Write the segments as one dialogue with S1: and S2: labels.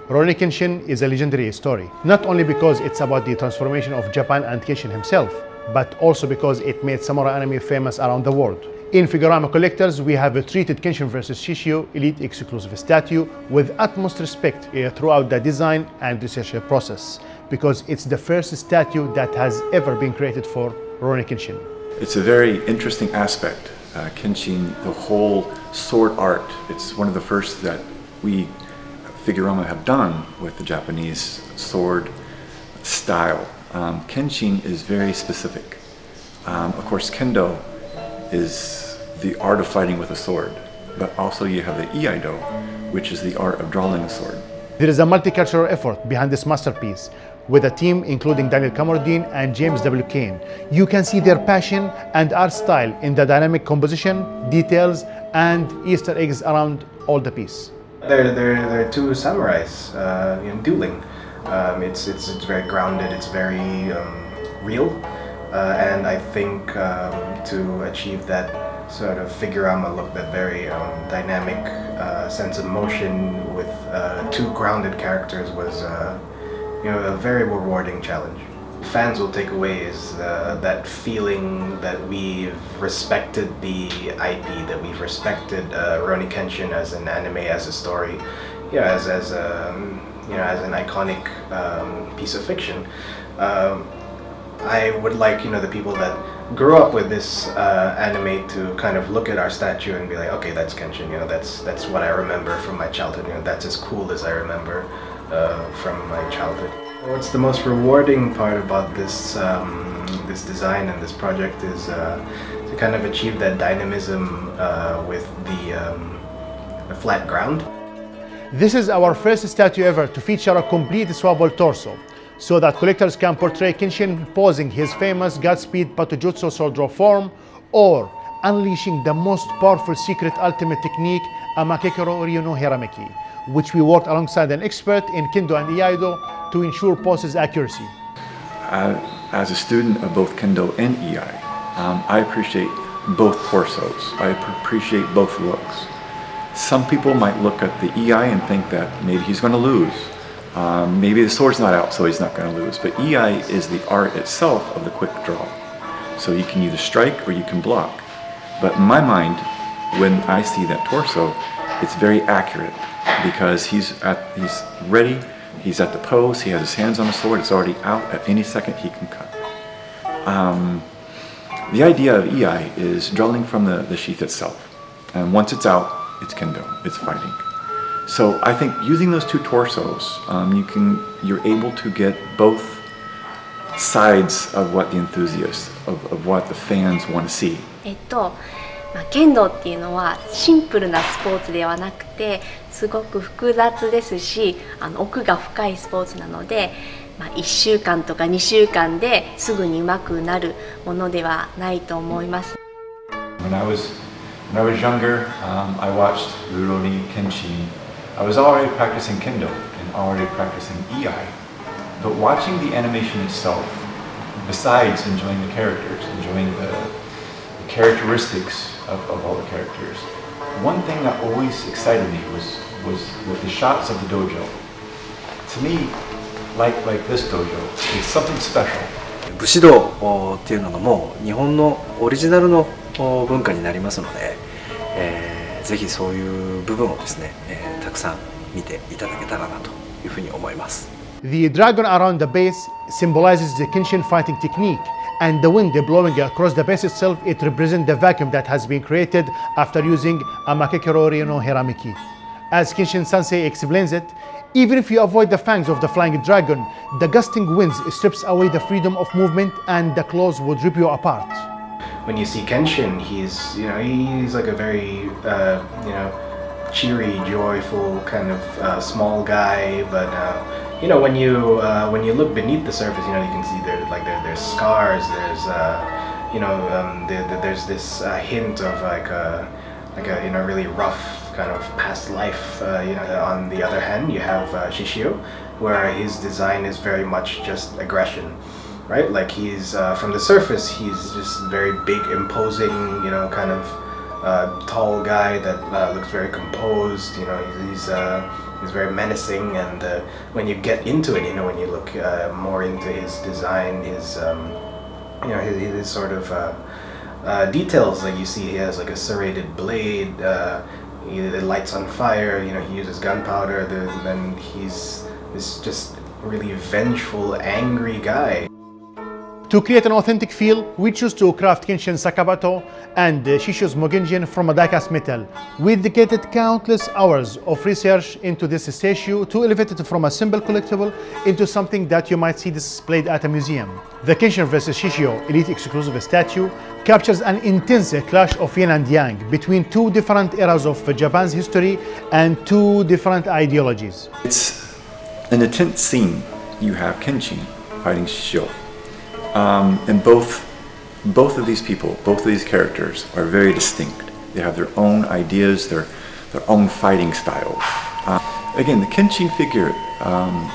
S1: Rurouni Kenshin is a legendary story, not only because it's about the transformation of Japan and Kenshin himself, but also because it made samurai anime famous around the world. In Figurama Collectors, we have treated Kenshin vs. SHISHIO Elite Exclusive Statue with utmost respect throughout the design and research process, because it's the first statue that has ever been created for Rurouni Kenshin.
S2: It's a very interesting aspect. Kenshin, the whole sword art, it's one of the first that we, Figurama, have done with the Japanese sword style. Kenshin is very specific. Of course, Kendo is the art of fighting with a sword, but also you have the iaido, which is the art of drawing a sword.
S1: There is a multicultural effort behind this masterpiece, with a team including Daniel Kamarudin and James W. Kane. You can see their passion and art style in the dynamic composition, details, and Easter eggs around all the piece.
S3: They're two samurais dueling. It's very grounded, it's very real, and I think to achieve that sort of Figurama look, that very dynamic sense of motion with two grounded characters was a very rewarding challenge. Fans will take away is that feeling that we've respected the IP, that we've respected Rurouni Kenshin as an anime, as a story, as an iconic piece of fiction. I would like the people that grew up with this anime to kind of look at our statue and be like, okay, that's Kenshin. That's what I remember from my childhood. That's as cool as I remember from my childhood. What's the most rewarding part about this this design and this project is to kind of achieve that dynamism with the flat ground.
S1: This is our first statue ever to feature a complete swappable torso, so that collectors can portray Kenshin posing his famous Godspeed Patujutsu sword draw form, or unleashing the most powerful secret ultimate technique, Amakekero Ryu no Hirameki, which we worked alongside an expert in Kendo and iaido to ensure poses accuracy.
S2: As a student of both Kendo and Iai, I appreciate both torsos. I appreciate both looks. Some people might look at the Iai and think that maybe he's going to lose. Maybe the sword's not out, so he's not going to lose. But Iai is the art itself of the quick draw. So you can either strike or you can block. But in my mind, when I see that torso, it's very accurate because he's ready, he's at the pose, he has his hands on the sword, it's already out, at any second he can cut. The idea of Iai is drawing from the sheath itself. And once it's out, it's Kendo, it's fighting. So I think using those two torsos, you're able to get both sides of what the enthusiasts, of what the fans want to see.
S4: 剣道っていうのはシンプルなスポーツではなくてすごく複雑ですし奥が深いスポーツなので、1週間とか2週間ですぐに上手くなるものではないと思います。
S2: When I was younger, I watched Rurouni Kenshin. I was already practicing Kendo and already practicing Iai. But watching the animation itself, besides enjoying the characters, enjoying the characteristics of all the characters, one thing that always excited me was with the shots of the dojo. To me, like this dojo, it's something special.
S5: 武士道っていうのも日本のオリジナルの文化になりますので、ぜひそういう部分をですね、たくさん見ていただけたらなというふうに思います。
S1: The dragon around the base symbolizes the Kenshin fighting technique, and the wind blowing across the base itself, it represents the vacuum that has been created after using Amakekero Ryu no Hirameki. As Kenshin Sensei explains it, even if you avoid the fangs of the flying dragon, the gusting winds strips away the freedom of movement and the claws would rip you apart.
S3: When you see Kenshin, he's like a very cheery, joyful kind of small guy, but when you look beneath the surface, you can see there's scars, there's this hint of like a really rough kind of past life. On the other hand, you have SHISHIO, where his design is very much just aggression, right? Like he's from the surface, he's just very big, imposing, kind of tall guy that looks very composed. He's He's very menacing, and when you get into it, when you look more into his design, his his sort of details, like you see he has like a serrated blade, it lights on fire, he uses gunpowder, then he's this just really vengeful, angry guy.
S1: To create an authentic feel, we choose to craft Kenshin Sakabato and Shishio's Mogenjin from a die-cast metal. We dedicated countless hours of research into this statue to elevate it from a simple collectible into something that you might see displayed at a museum. The Kenshin vs. Shishio Elite Exclusive Statue captures an intense clash of yin and yang between two different eras of Japan's history and two different ideologies.
S2: It's an intense scene. You have Kenshin fighting Shishio. And both of these people, both of these characters are very distinct. They have their own ideas, their own fighting styles. Again, the Kenshin figure,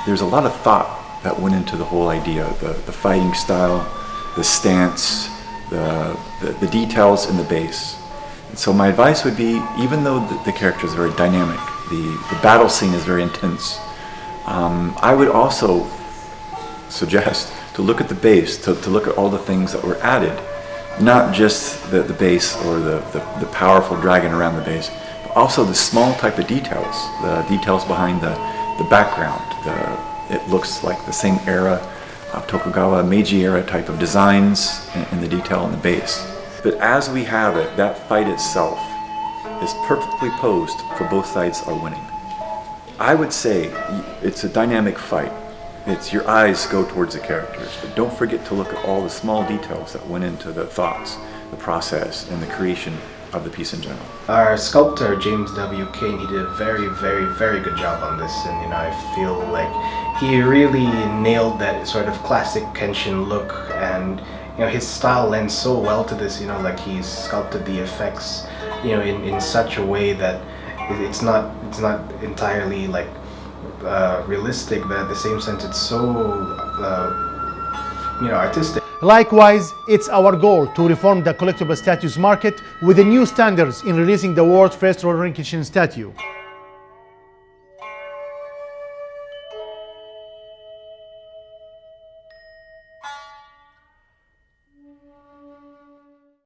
S2: there's a lot of thought that went into the whole idea, the fighting style, the stance, the details in the base. And so my advice would be, even though the character is very dynamic, the battle scene is very intense, I would also suggest to look at the base, to look at all the things that were added, not just the base or the powerful dragon around the base, but also the small type of details, the details behind the background. It looks like the same era, Tokugawa, Meiji era type of designs and the detail on the base. But as we have it, that fight itself is perfectly posed for both sides are winning. I would say it's a dynamic fight. It's your eyes go towards the characters, but don't forget to look at all the small details that went into the thoughts, the process, and the creation of the piece in general.
S3: Our sculptor, James W. Kane, he did a very, very, very good job on this, and I feel like he really nailed that sort of classic Kenshin look, and his style lends so well to this, like he's sculpted the effects, in such a way that it's not entirely like realistic, but at the same sense it's so artistic.
S1: Likewise, it's our goal to reform the collectible statues market with the new standards in releasing the world's first Rurouni Kenshin statue.